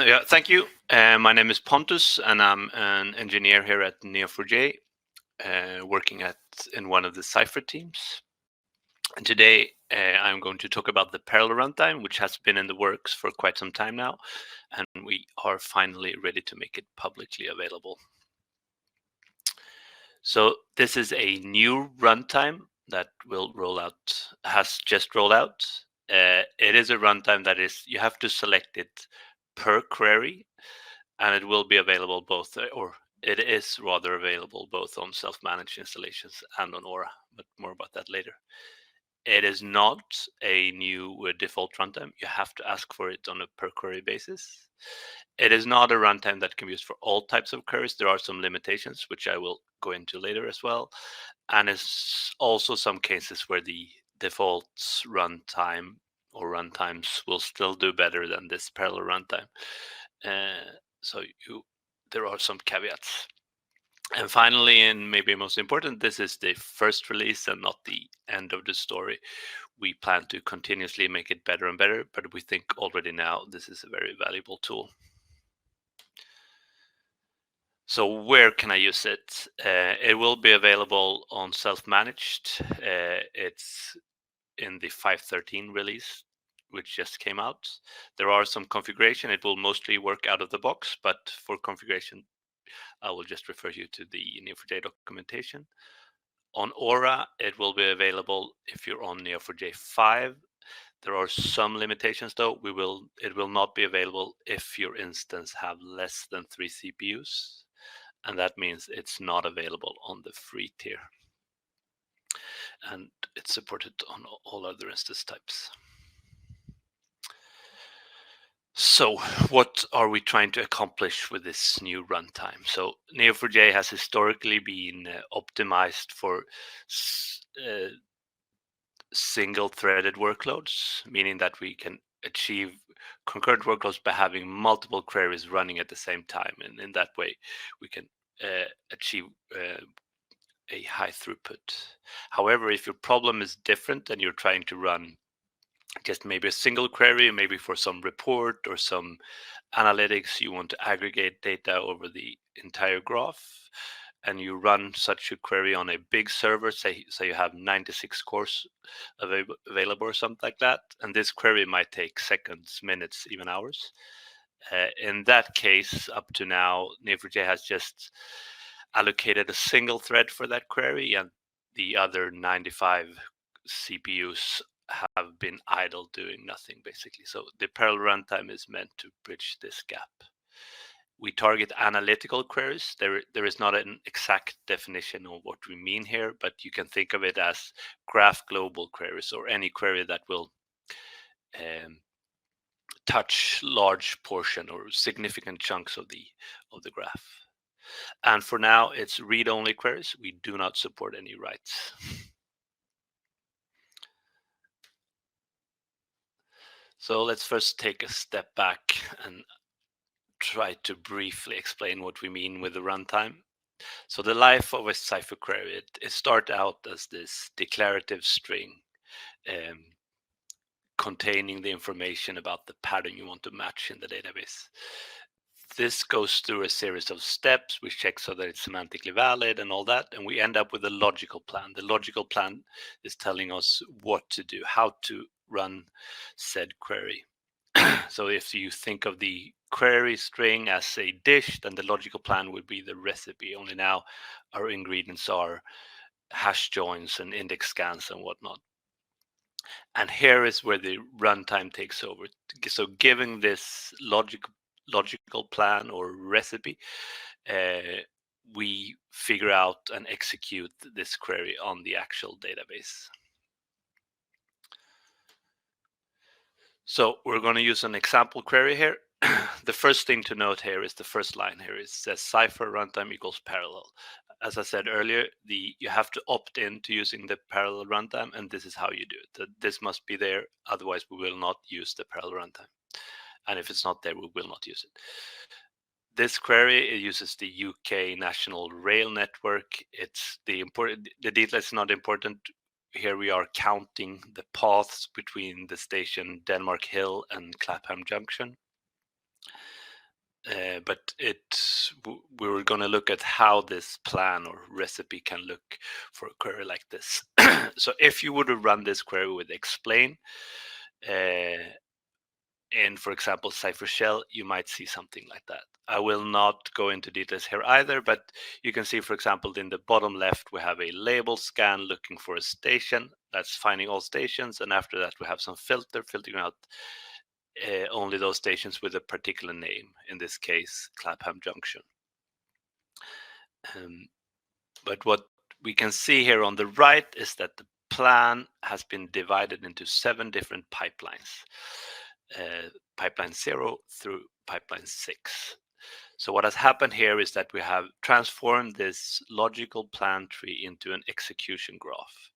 Yeah, thank you. My name is Pontus, and I'm an engineer here at Neo4j, working in one of the Cypher teams. And today, I'm going to talk about the parallel runtime, which has been in the works for quite some time now, and we are finally ready to make it publicly available. So this is a new runtime that has just rolled out. It is a runtime that you have to select it per query, and it will be available both, or it is rather available both on self-managed installations and on Aura, but more about that later. It is not a new default runtime. You have to ask for it on a per query basis. It is not a runtime that can be used for all types of queries. There are some limitations, which I will go into later as well. And it's also some cases where the default runtime or runtimes will still do better than this parallel runtime. So there are some caveats. And finally, and maybe most important, this is the first release and not the end of the story. We plan to continuously make it better and better, but we think already now this is a very valuable tool. So where can I use it? It will be available on self-managed. It's in the 5.13 release, which just came out. There are some configuration. It will mostly work out of the box, but for configuration, I will just refer you to the Neo4j documentation. On Aura, it will be available if you're on Neo4j 5. There are some limitations though. It will not be available if your instance have less than 3 CPUs, and that means it's not available on the free tier. And it's supported on all other instance types. So what are we trying to accomplish with this new runtime? So Neo4j has historically been optimized for single-threaded workloads, meaning that we can achieve concurrent workloads by having multiple queries running at the same time. And in that way, we can achieve a high throughput. However, if your problem is different and you're trying to run just maybe a single query, maybe for some report or some analytics, you want to aggregate data over the entire graph, and you run such a query on a big server, say you have 96 cores available or something like that, and this query might take seconds, minutes, even hours. In that case, up to now, Neo4j has just allocated a single thread for that query, and the other 95 CPUs have been idle doing nothing, basically. So the parallel runtime is meant to bridge this gap. We target analytical queries. There is not an exact definition of what we mean here, but you can think of it as graph global queries, or any query that will touch large portion or significant chunks of the graph. And for now, it's read-only queries. We do not support any writes. So let's first take a step back and try to briefly explain what we mean with the runtime. So the life of a Cypher query, it starts out as this declarative string containing the information about the pattern you want to match in the database. This goes through a series of steps. We check so that it's semantically valid and all that, and we end up with a logical plan. The logical plan is telling us what to do, how to run said query. So if you think of the query string as a dish, then the logical plan would be the recipe. Only now our ingredients are hash joins and index scans and whatnot. And here is where the runtime takes over. So given this logical plan or recipe, we figure out and execute this query on the actual database. So we're going to use an example query here. The first thing to note here is the first line here. It says Cypher runtime equals parallel. As I said earlier, you have to opt in to using the parallel runtime, and this is how you do it. This must be there, otherwise we will not use the parallel runtime. And if it's not there, we will not use it. This query, it uses the UK National Rail Network. The detail is not important. Here we are counting the paths between the station Denmark Hill and Clapham Junction. but we were going to look at how this plan or recipe can look for a query like this. So if you were to run this query with explain in, for example, Cypher Shell, you might see something like that. I will not go into details here either, but you can see, for example, in the bottom left, we have a label scan looking for a station. That's finding all stations. And after that, we have some filtering out only those stations with a particular name, in this case, Clapham Junction. But what we can see here on the right is that the plan has been divided into 7 different pipelines, pipeline 0 through pipeline 6. So what has happened here is that we have transformed this logical plan tree into an execution graph.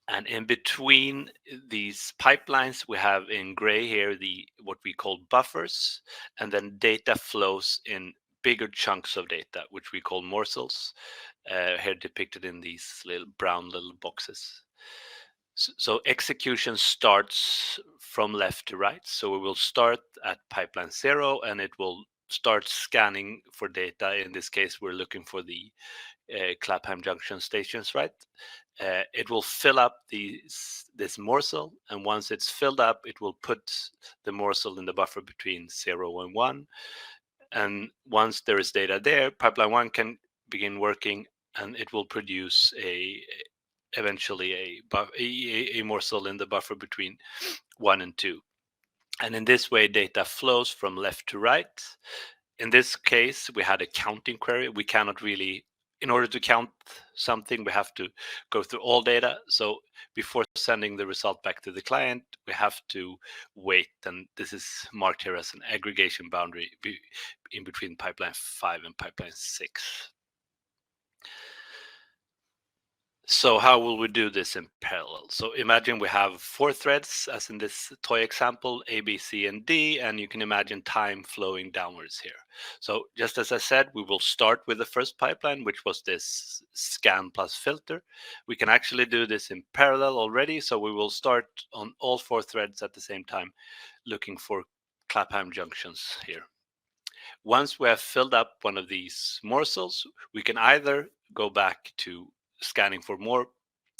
And in between these pipelines, we have in gray here what we call buffers, and then data flows in bigger chunks of data, which we call morsels, here depicted in these brown little boxes. So execution starts from left to right. So we will start at pipeline 0, and it will start scanning for data. In this case, we're looking for the Clapham Junction stations, right? It will fill up this morsel, and once it's filled up, it will put the morsel in the buffer between 0 and 1. And once there is data there, pipeline 1 can begin working, and it will produce eventually a morsel in the buffer between 1 and 2. And in this way, data flows from left to right. In this case, we had a counting query. We cannot really, in order to count something, we have to go through all data. So before sending the result back to the client, we have to wait. And this is marked here as an aggregation boundary in between pipeline 5 and pipeline 6. So how will we do this in parallel? So imagine we have 4 threads, as in this toy example, A, B, C, and D, and you can imagine time flowing downwards here. So just as I said, we will start with the first pipeline, which was this scan plus filter. We can actually do this in parallel already. So we will start on all 4 threads at the same time, looking for Clapham junctions here. Once we have filled up one of these morsels, we can either go back to scanning for more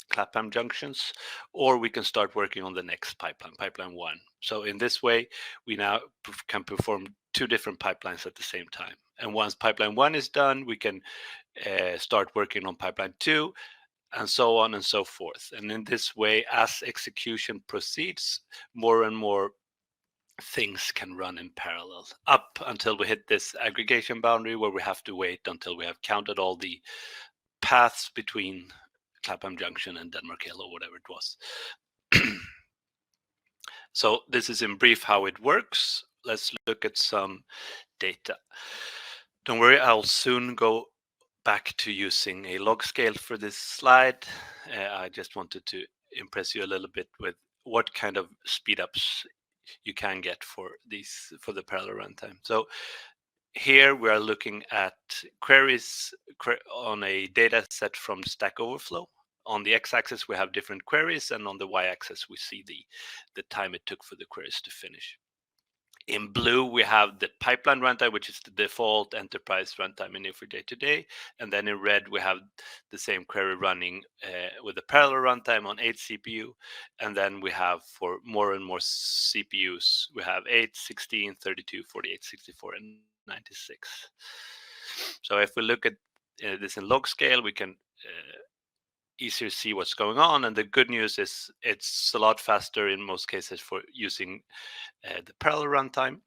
Clapham junctions, or we can start working on the next pipeline 1. So in this way, we now can perform 2 different pipelines at the same time. And once pipeline 1 is done, we can start working on pipeline 2, and so on and so forth. And in this way, as execution proceeds, more and more things can run in parallel up until we hit this aggregation boundary, where we have to wait until we have counted all the paths between Clapham Junction and Denmark Hill, or whatever it was. So this is in brief how it works. Let's look at some data. Don't worry, I'll soon go back to using a log scale for this slide. I just wanted to impress you a little bit with what kind of speed ups you can get for the parallel runtime. So here we are looking at queries on a data set from Stack Overflow. On the x-axis, we have different queries, and on the y-axis, we see the time it took for the queries to finish. In blue, we have the pipeline runtime, which is the default enterprise runtime in Neo4j today. And then in red, we have the same query running with a parallel runtime on 8 CPU. And then we have, for more and more CPUs, we have 8, 16, 32, 48, 64, and 96. So if we look at this in log scale, we can easier see what's going on. And the good news is it's a lot faster in most cases for using the parallel runtime.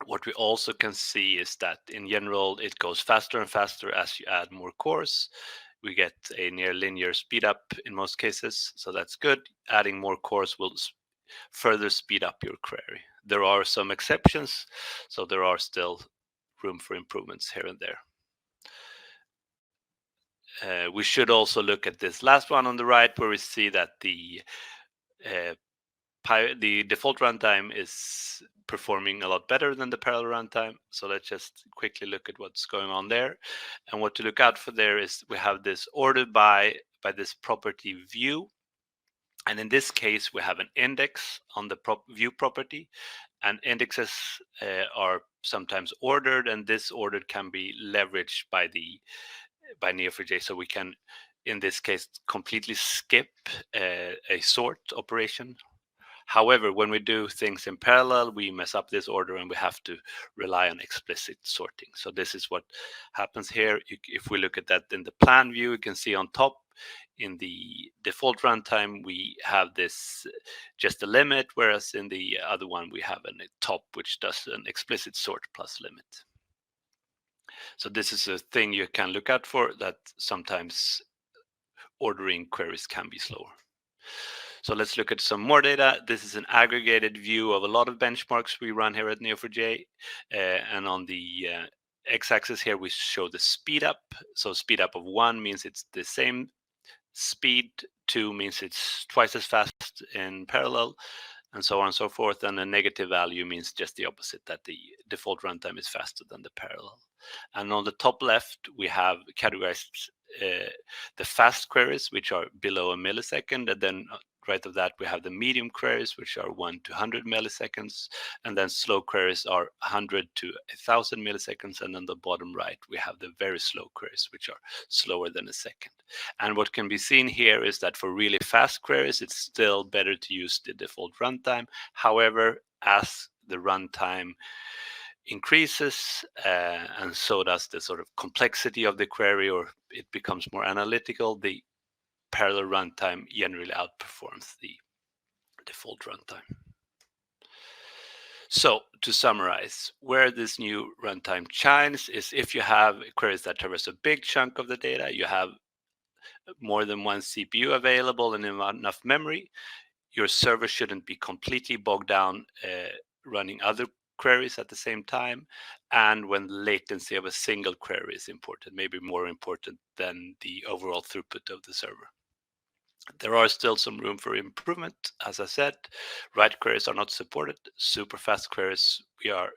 What we also can see is that in general, it goes faster and faster as you add more cores. We get a near linear speed up in most cases, so that's good. Adding more cores will further speed up your query. There are some exceptions, so there are still room for improvements here and there. We should also look at this last one on the right, where we see that the default runtime is performing a lot better than the parallel runtime. So let's just quickly look at what's going on there. And what to look out for there is we have this ordered by this property view. And in this case, we have an index on the view property. And indexes are sometimes ordered, and this order can be leveraged by Neo4j. So we can, in this case, completely skip a sort operation. However, when we do things in parallel, we mess up this order and we have to rely on explicit sorting. So this is what happens here. If we look at that in the plan view, you can see on top in the default runtime, we have this just a limit, whereas in the other one, we have a top, which does an explicit sort plus limit. So this is a thing you can look out for, that sometimes ordering queries can be slower. So let's look at some more data. This is an aggregated view of a lot of benchmarks we run here at Neo4j. And on the x-axis here, we show the speed up. So speed up of 1 means it's the same speed, 2 means it's twice as fast in parallel, and so on and so forth. And a negative value means just the opposite, that the default runtime is faster than the parallel. And on the top left, we have categorized the fast queries, which are below a millisecond, and then right of that we have the medium queries, which are 1 to 100 milliseconds, and then slow queries are 100 to 1000 milliseconds, and on the bottom right we have the very slow queries, which are slower than a second. And what can be seen here is that for really fast queries, it's still better to use the default runtime. However, as the runtime increases, and so does the sort of complexity of the query, or it becomes more analytical, the parallel runtime generally outperforms the default runtime. So to summarize, where this new runtime shines is if you have queries that traverse a big chunk of the data, you have more than one CPU available and enough memory, your server shouldn't be completely bogged down running other queries at the same time, and when the latency of a single query is important, maybe more important than the overall throughput of the server. There are still some room for improvement. As I said, write queries are not supported. Super fast queries, we are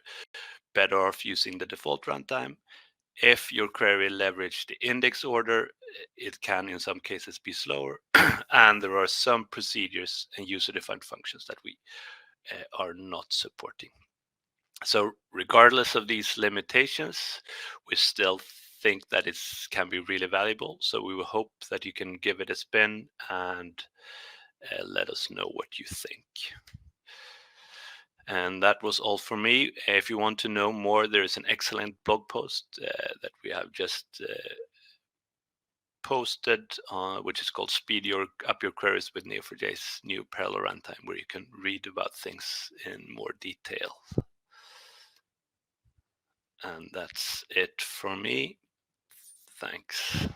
better off using the default runtime. If your query leverage the index order, it can in some cases be slower. And there are some procedures and user-defined functions that we are not supporting. So regardless of these limitations, we still think that it can be really valuable. So we will hope that you can give it a spin and let us know what you think. And that was all for me. If you want to know more, there is an excellent blog post that we have just posted, which is called Speed Up Your Queries with Neo4j's new parallel runtime, where you can read about things in more detail. And that's it for me. Thanks.